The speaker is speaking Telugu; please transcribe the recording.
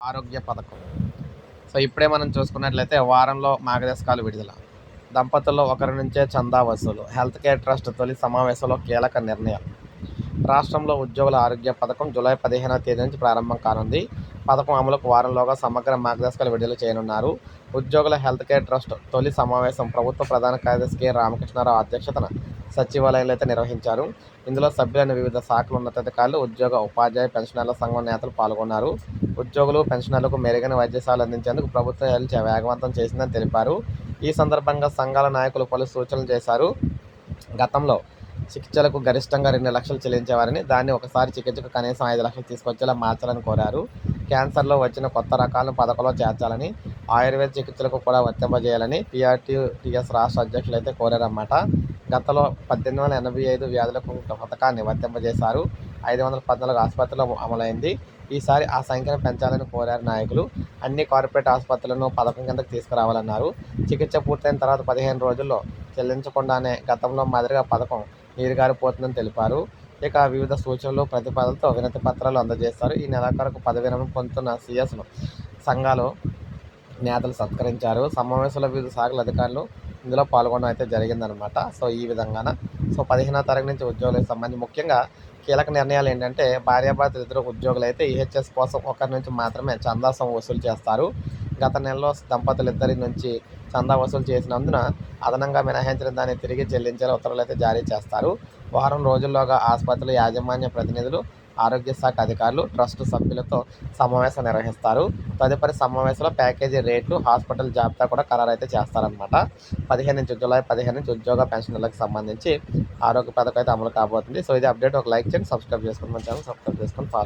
ఆరోగ్య పథకం. సో, ఇప్పుడే మనం చూసుకున్నట్లయితే వారంలో మార్గదర్శకాలు విడుదల. దంపతుల్లో ఒకరి నుంచే చందా వసూలు. హెల్త్ కేర్ ట్రస్ట్ తొలి సమావేశంలో కీలక నిర్ణయాలు. రాష్ట్రంలో ఉద్యోగుల ఆరోగ్య పథకం జూలై 15వ తేదీ నుంచి ప్రారంభం కానుంది. పథకం అమలుకు వారంలోగా సమగ్ర మార్గదర్శకాలు విడుదల చేయనున్నారు. ఉద్యోగుల హెల్త్ కేర్ ట్రస్ట్ తొలి సమావేశం ప్రభుత్వ ప్రధాన కార్యదర్శి కె. రామకృష్ణారావు అధ్యక్షతన సచివాలయంలో నిర్వహించారు. ఇందులో సభ్యులైన వివిధ శాఖల ఉన్నతాధికారులు, ఉద్యోగ, ఉపాధ్యాయ పెన్షనర్ల సంఘం నేతలు పాల్గొన్నారు. ఉద్యోగులు, పెన్షనర్లకు మెరుగైన వైద్య సేవలు అందించేందుకు ప్రభుత్వం చర్యలు వేగవంతం చేసిందని తెలిపారు. ఈ సందర్భంగా సంఘాల నాయకులు పలు సూచనలు చేశారు. గతంలో చికిత్సలకు గరిష్టంగా 2 లక్షలు చెల్లించేవారని, దాన్ని ఒకసారి చికిత్సకు కనీసం 5 లక్షలు తీసుకొచ్చేలా మార్చాలని కోరారు. క్యాన్సర్లో వచ్చిన కొత్త రకాలను పథకంలో చేర్చాలని, ఆయుర్వేద చికిత్సలకు కూడా వర్తింపజేయాలని పీఆర్టీఎస్ రాష్ట్ర అధ్యక్షులు అయితే కోరారన్నమాట. గతంలో 1885 వ్యాధులకు ఒక పథకాన్ని వర్తింపజేశారు. 514 ఆసుపత్రుల్లో అమలైంది. ఈసారి ఆ సంఖ్యను పెంచాలని కోరారు నాయకులు. అన్ని కార్పొరేట్ ఆసుపత్రులను పథకం కిందకు తీసుకురావాలన్నారు. చికిత్స పూర్తయిన తర్వాత 15 రోజుల్లో చెల్లించకుండానే గతంలో మాదిరిగా పథకం నీరుగారిపోతుందని తెలిపారు. ఇక వివిధ సూచనలు, ప్రతిపాదనలతో వినతి పత్రాలు అందజేస్తారు. ఈ నెలాఖరుకు పదవి విరమణ పొందుతున్న సీఎస్ను సంఘాలు నేతలు సత్కరించారు. సమావేశంలో వివిధ శాఖల అధికారులు ఇందులో పాల్గొనడం అయితే జరిగిందనమాట. సో, ఈ విధంగాన 15వ తారీఖు నుంచి ఉద్యోగులకు సంబంధించి ముఖ్యంగా కీలక నిర్ణయాలు ఏంటంటే, భార్యాభర్తలు ఇద్దరు ఉద్యోగులు అయితే ఈహెచ్ఎస్ కోసం ఒకరి నుంచి మాత్రమే చందా సొమ్ము వసూలు చేస్తారు. గత నెలలో దంపతులిద్దరి నుంచి చందా వసూలు చేసినందున అదనంగా మినహాయించిన దాన్ని తిరిగి చెల్లించేలా ఉత్తర్వులు అయితే జారీ చేస్తారు. వారం రోజుల్లోగా ఆసుపత్రుల యాజమాన్య ప్రతినిధులు, ఆరోగ్య శాఖ అధికారులు, ట్రస్ట్ సభ్యులతో సమావేశం నిర్వహిస్తారు. తదుపరి సమావేశంలో ప్యాకేజీ రేట్లు, హాస్పిటల్ జాబితా కూడా ఖరారైతే చేస్తారనమాట. జూలై 15 నుంచి ఉద్యోగ పెన్షన్లకు సంబంధించి ఆరోగ్య పథకం అయితే అమలు కాబోతుంది. సో, ఇది అప్డేట్. ఒక లైక్ చేయండి, సబ్స్క్రైబ్ చేసుకోండి, మన ఛానల్ సబ్స్క్రైబ్ చేసుకొని ఫాలో